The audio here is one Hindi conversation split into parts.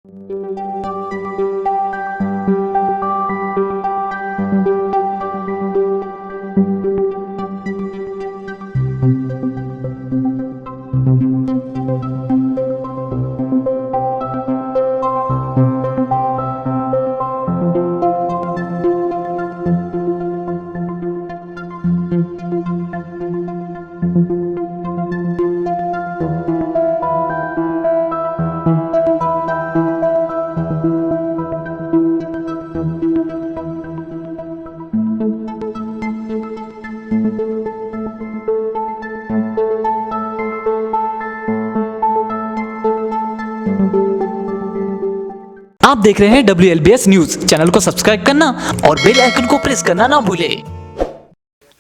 आप देख रहे हैं WLBS न्यूज। चैनल को सब्सक्राइब करना और बेल आइकन को प्रेस करना ना भूलें।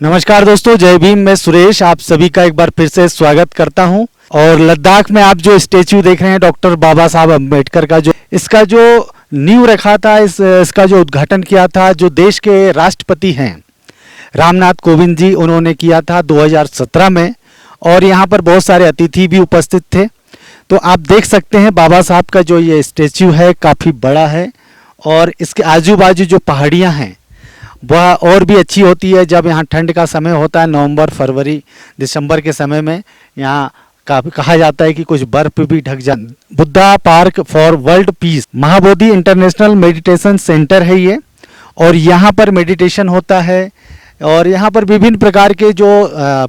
नमस्कार दोस्तों, जय भीम। मैं सुरेश आप सभी का एक बार फिर से स्वागत करता हूं। और लद्दाख में आप जो स्टेच्यू देख रहे हैं डॉक्टर बाबा साहब अम्बेडकर का, जो इसका जो नींव रखा था, इसका जो उद्घाटन किया था, जो देश के राष्ट्रपति हैं रामनाथ कोविंद जी, उन्होंने किया था 2017 में। और यहाँ पर बहुत सारे अतिथि भी उपस्थित थे। तो आप देख सकते हैं बाबा साहब का जो ये स्टेच्यू है काफ़ी बड़ा है। और इसके आजू बाजू जो पहाड़ियाँ हैं वह और भी अच्छी होती है जब यहाँ ठंड का समय होता है, नवंबर, फरवरी, दिसंबर के समय में यहाँ काफ़ी कहा जाता है कि कुछ बर्फ भी ढक जा। Buddha park for world peace Mahabodhi international meditation centre है ये। और यहाँ पर मेडिटेशन होता है और यहाँ पर विभिन्न प्रकार के जो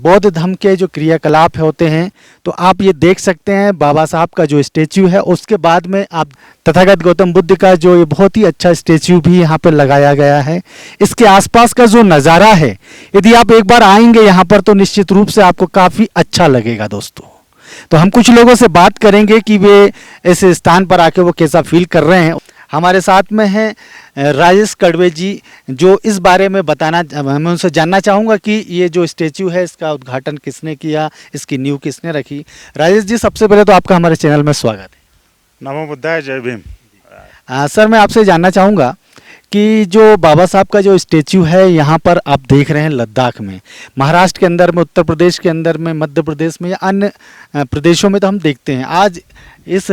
बौद्ध धर्म के जो क्रियाकलाप होते हैं। तो आप ये देख सकते हैं बाबा साहब का जो स्टेच्यू है, उसके बाद में आप तथागत गौतम बुद्ध का जो ये बहुत ही अच्छा स्टेच्यू भी यहाँ पर लगाया गया है। इसके आसपास का जो नज़ारा है, यदि आप एक बार आएंगे यहाँ पर तो निश्चित रूप से आपको काफ़ी अच्छा लगेगा दोस्तों। तो हम कुछ लोगों से बात करेंगे कि वे इस स्थान पर आके वो कैसा फील कर रहे हैं। हमारे साथ में हैं राजेश कड़वे जी, जो इस बारे में बताना, मैं उनसे जानना चाहूँगा कि ये जो स्टेच्यू है इसका उद्घाटन किसने किया, इसकी नींव किसने रखी। राजेश जी, सबसे पहले तो आपका हमारे चैनल में स्वागत है। नमो बुद्धाय, जय भीम। सर, मैं आपसे जानना चाहूँगा कि जो बाबा साहब का जो स्टेच्यू है यहाँ पर आप देख रहे हैं लद्दाख में, महाराष्ट्र के अंदर में, उत्तर प्रदेश के अंदर में, मध्य प्रदेश में या अन्य प्रदेशों में तो हम देखते हैं आज इस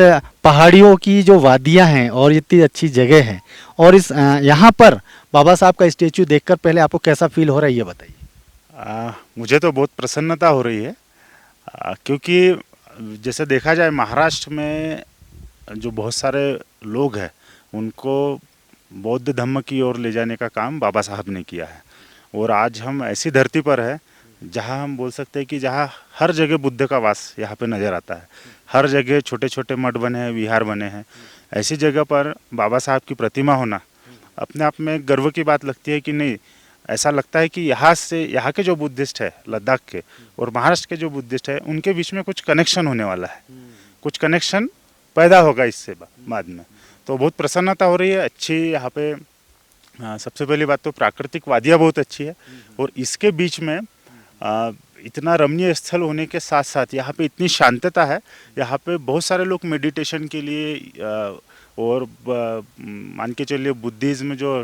पहाड़ियों की जो वादियाँ हैं और इतनी अच्छी जगह है, और इस यहाँ पर बाबा साहब का स्टेच्यू देखकर पहले आपको कैसा फील हो रहा है ये बताइए। मुझे तो बहुत प्रसन्नता हो रही है, क्योंकि जैसे देखा जाए महाराष्ट्र में जो बहुत सारे लोग हैं उनको बौद्ध धर्म की ओर ले जाने का काम बाबा साहब ने किया है। और आज हम ऐसी धरती पर है जहां हम बोल सकते हैं कि जहां हर जगह बुद्ध का वास यहाँ पे नज़र आता है। हर जगह छोटे छोटे मठ बने हैं, विहार बने हैं। ऐसी जगह पर बाबा साहब की प्रतिमा होना अपने आप में गर्व की बात लगती है कि नहीं। ऐसा लगता है कि यहाँ के जो बुद्धिस्ट है लद्दाख के और महाराष्ट्र के जो बुद्धिस्ट है उनके बीच में कुछ कनेक्शन होने वाला है, कुछ कनेक्शन पैदा होगा इससे बाद में। तो बहुत प्रसन्नता हो रही है। अच्छी यहाँ पे सबसे पहली बात तो प्राकृतिक वादियाँ बहुत अच्छी है, और इसके बीच में इतना रमणीय स्थल होने के साथ साथ यहाँ पे इतनी शांतता है। यहाँ पे बहुत सारे लोग मेडिटेशन के लिए और मान के चलिए बुद्धिज़्म जो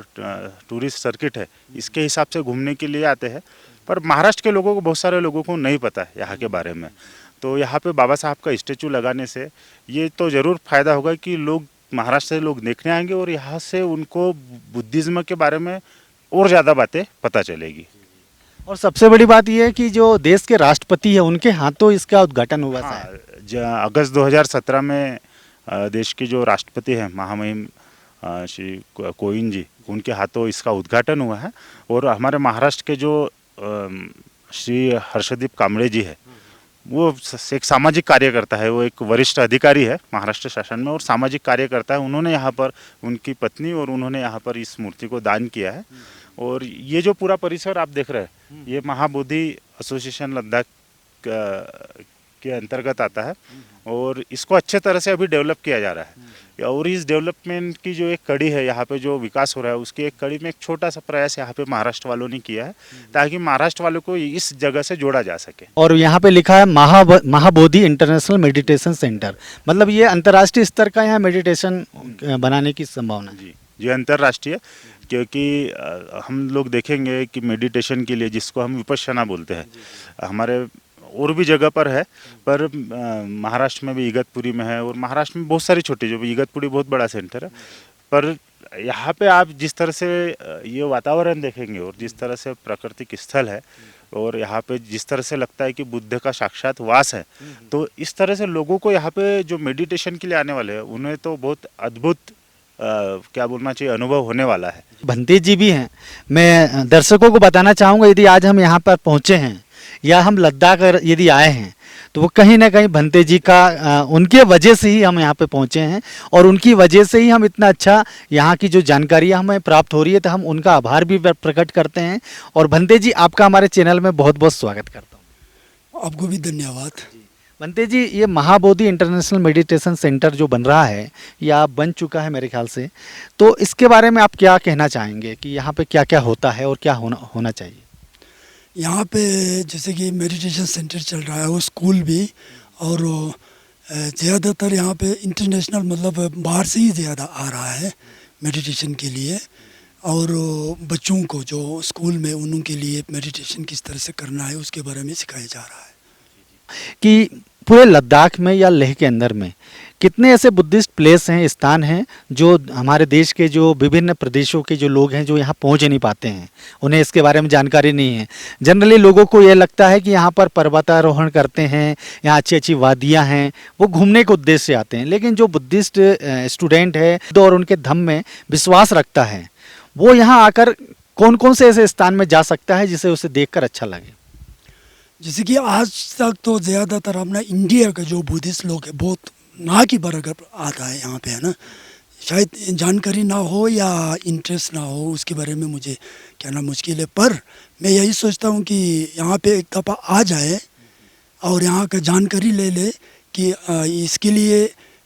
टूरिस्ट सर्किट है इसके हिसाब से घूमने के लिए आते हैं। पर महाराष्ट्र के लोगों को, बहुत सारे लोगों को नहीं पता है यहाँ के बारे में। तो यहाँ पे बाबा साहब का स्टेचू लगाने से ये तो ज़रूर फ़ायदा होगा कि लोग, महाराष्ट्र से लोग देखने आएंगे और यहाँ से उनको बुद्धिज़्म के बारे में और ज़्यादा बातें पता चलेगी। और सबसे बड़ी बात यह है कि जो देश के राष्ट्रपति है उनके हाथों इसका उद्घाटन हुआ था। अगस्त 2017 में देश के जो राष्ट्रपति हैं महामहिम श्री कोविंद जी, उनके हाथों इसका उद्घाटन हुआ है। और हमारे महाराष्ट्र के जो श्री हर्षदीप कांबळे जी है, वो एक सामाजिक कार्यकर्ता है, वो एक वरिष्ठ अधिकारी है महाराष्ट्र शासन में और सामाजिक कार्यकर्ता है। उन्होंने यहाँ पर, उनकी पत्नी और उन्होंने यहाँ पर इस मूर्ति को दान किया है। और ये जो पूरा परिसर आप देख रहे हैं ये महाबोधि एसोसिएशन लद्दाख के अंतर्गत आता है, और इसको अच्छे तरह से अभी डेवलप किया जा रहा है। और इस डेवलपमेंट की जो एक कड़ी है, यहाँ पे जो विकास हो रहा है उसकी एक कड़ी में एक छोटा सा प्रयास यहाँ पे महाराष्ट्र वालों ने किया है, ताकि महाराष्ट्र वालों को इस जगह से जोड़ा जा सके। और यहाँ पे लिखा है महाबोधि इंटरनेशनल मेडिटेशन सेंटर, मतलब ये अंतर्राष्ट्रीय स्तर का यहाँ मेडिटेशन बनाने की संभावना। जी अंतर्राष्ट्रीय, क्योंकि हम लोग देखेंगे कि मेडिटेशन के लिए, जिसको हम विपश्यना बोलते हैं, हमारे और भी जगह पर है, पर महाराष्ट्र में भी इगतपुरी में है, और महाराष्ट्र में बहुत सारी छोटी, जो भी इगतपुरी बहुत बड़ा सेंटर है। पर यहाँ पे आप जिस तरह से ये वातावरण देखेंगे और जिस तरह से प्राकृतिक स्थल है, और यहाँ पे जिस तरह से लगता है कि बुद्ध का साक्षात वास है, तो इस तरह से लोगों को यहाँ पे जो मेडिटेशन के लिए आने वाले हैं उन्हें तो बहुत अद्भुत क्या बोलना चाहिए, अनुभव होने वाला है। भंते जी भी हैं। मैं दर्शकों को बताना चाहूँगा, यदि आज हम यहाँ पर पहुँचे हैं या हम लद्दाख यदि आए हैं, तो वो कहीं ना कहीं भंते जी का उनके वजह से ही हम यहाँ पे पहुँचे हैं, और उनकी वजह से ही हम इतना अच्छा यहाँ की जो जानकारी हमें प्राप्त हो रही है, तो हम उनका आभार भी प्रकट करते हैं। और भंते जी, आपका हमारे चैनल में बहुत बहुत स्वागत करता हूँ। आपको भी धन्यवाद। भंते जी, ये महाबोधि इंटरनेशनल मेडिटेशन सेंटर जो बन रहा है या बन चुका है मेरे ख्याल से, तो इसके बारे में आप क्या कहना चाहेंगे कि यहाँ पे क्या क्या होता है और क्या होना चाहिए? यहाँ पे जैसे कि मेडिटेशन सेंटर चल रहा है, वो स्कूल भी, और ज़्यादातर यहाँ पे इंटरनेशनल मतलब बाहर से ही ज़्यादा आ रहा है मेडिटेशन के लिए, और बच्चों को जो स्कूल में उनके लिए मेडिटेशन किस तरह से करना है उसके बारे में सिखाया जा रहा है। कि पूरे लद्दाख में या लेह के अंदर में कितने ऐसे बुद्धिस्ट प्लेस हैं, स्थान हैं, जो हमारे देश के जो विभिन्न प्रदेशों के जो लोग हैं जो यहाँ पहुँच नहीं पाते हैं, उन्हें इसके बारे में जानकारी नहीं है। जनरली लोगों को ये लगता है कि यहाँ पर पर्वतारोहण करते हैं, यहाँ अच्छी अच्छी वादियाँ हैं, वो घूमने के उद्देश्य से आते हैं। लेकिन जो बुद्धिस्ट स्टूडेंट है और उनके धम्म में विश्वास रखता है, वो यहाँ आकर कौन कौन से ऐसे स्थान में जा सकता है जिसे उसे देखकर अच्छा लगे? जैसे कि आज तक तो ज़्यादातर अपना इंडिया का जो बुद्धिस्ट लोग है बहुत ना की बराबर आता है यहाँ पे, है ना। शायद जानकारी ना हो या इंटरेस्ट ना हो उसके बारे में मुझे कहना मुश्किल है, पर मैं यही सोचता हूँ कि यहाँ पे एक दफ़ा आ जाए और यहाँ का जानकारी ले ले कि इसके लिए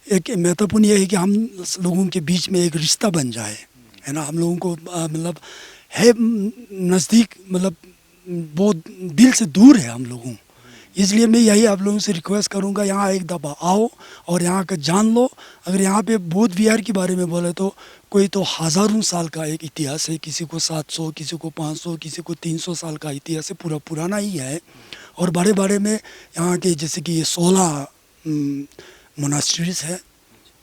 एक महत्वपूर्ण ये है कि हम लोगों के बीच में एक रिश्ता बन जाए, है ना। हम लोगों को मतलब है नज़दीक, मतलब बहुत दिल से दूर है हम लोगों। इसलिए मैं यही आप लोगों से रिक्वेस्ट करूंगा, यहाँ एक दफ़ा आओ और यहाँ का जान लो। अगर यहाँ पे बौद्ध विहार के बारे में बोले तो कोई तो हज़ारों साल का एक इतिहास है, किसी को 700, किसी को 500, किसी को 300 साल का इतिहास है, पूरा पुराना ही है। और बड़े बड़े में यहाँ के जैसे कि ये 16 मोनास्ट्रीज है।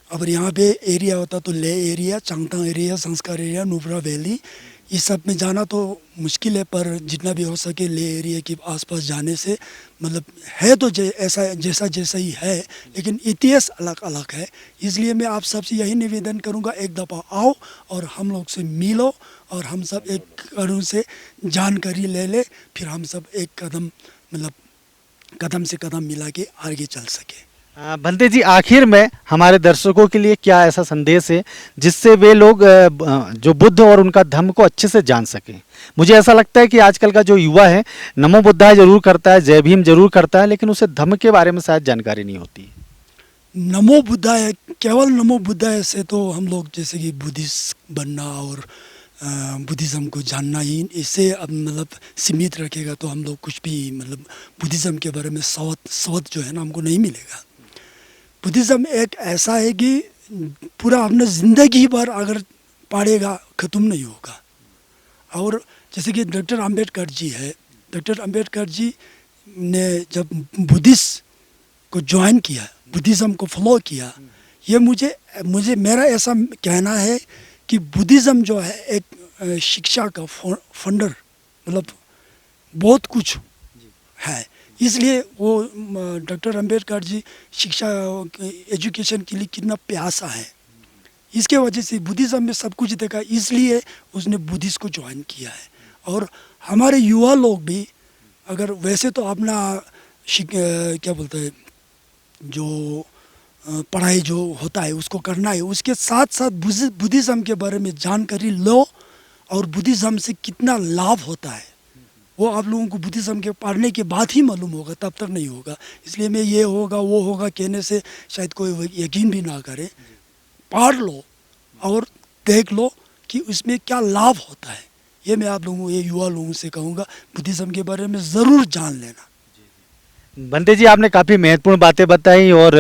अगर यहाँ पे एरिया होता तो ले एरिया, चांगतांग एरिया, संस्कार एरिया, नुब्रा वैली, इस सब में जाना तो मुश्किल है, पर जितना भी हो सके ले एरिया के आसपास जाने से मतलब है तो ऐसा जैसा ही है, लेकिन इतिहास अलग अलग है। इसलिए मैं आप सबसे यही निवेदन करूँगा, एक दफ़ा आओ और हम लोग से मिलो और हम सब एक कदम से जानकारी ले ले, फिर हम सब एक कदम मतलब कदम से कदम मिला के आगे चल सके। भंते जी, आखिर में हमारे दर्शकों के लिए क्या ऐसा संदेश है जिससे वे लोग जो बुद्ध और उनका धर्म को अच्छे से जान सकें? मुझे ऐसा लगता है कि आजकल का जो युवा है नमो बुद्धाय जरूर करता है, जय भीम जरूर करता है, लेकिन उसे धर्म के बारे में शायद जानकारी नहीं होती। नमो बुद्धाय, केवल नमो बुद्धाय से तो हम लोग जैसे कि बुद्धिस्ट बनना और बुद्धिज़्म को जानना ही इससे अब मतलब सीमित रखेगा तो हम लोग कुछ भी मतलब बुद्धिज़्म के बारे में सवत जो है ना हमको नहीं मिलेगा। बुद्धिज़्म एक ऐसा है कि पूरा अपना ज़िंदगी भर अगर पढ़ेगा ख़त्म नहीं होगा। और जैसे कि डॉक्टर अंबेडकर जी है, डॉक्टर अंबेडकर जी ने जब बुद्धिस्ट को ज्वाइन किया, बुद्धिज़्म को फॉलो किया, ये मुझे मेरा ऐसा कहना है कि बुद्धिज़्म जो है एक शिक्षा का फंडर मतलब बहुत कुछ है। इसलिए वो डॉक्टर अंबेडकर जी शिक्षा एजुकेशन के लिए कितना प्यासा है, इसके वजह से बुद्धिज़्म में सब कुछ देखा, इसलिए उसने बुद्धिस्ट को ज्वाइन किया है। और हमारे युवा लोग भी अगर वैसे तो अपना क्या बोलते हैं जो पढ़ाई जो होता है उसको करना है, उसके साथ साथ बुद्धिज़्म के बारे में जानकारी लो और बुद्धिज़्म से कितना लाभ होता है वो आप लोगों को बुद्धिज़्म के पढ़ने के बाद ही मालूम होगा, तब तक नहीं होगा। इसलिए मैं ये होगा वो होगा कहने से शायद कोई यकीन भी ना करे। पढ़ लो और देख लो कि उसमें क्या लाभ होता है। ये मैं आप लोगों ये युवा लोगों से कहूँगा, बुद्धिज़्म के बारे में ज़रूर जान लेना। बंदे जी, आपने काफ़ी महत्वपूर्ण बातें बताई और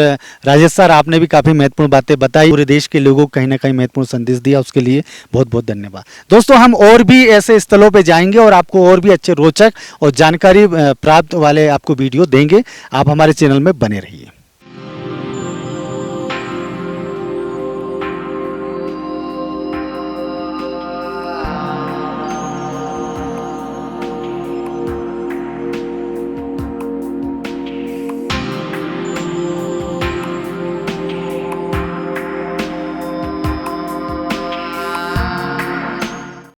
राजेश सर आपने भी काफ़ी महत्वपूर्ण बातें बताई, पूरे देश के लोगों को कहीं ना कहीं महत्वपूर्ण संदेश दिया, उसके लिए बहुत बहुत धन्यवाद। दोस्तों, हम और भी ऐसे स्थलों पे जाएंगे और आपको और भी अच्छे रोचक और जानकारी प्राप्त वाले आपको वीडियो देंगे। आप हमारे चैनल में बने रहिए।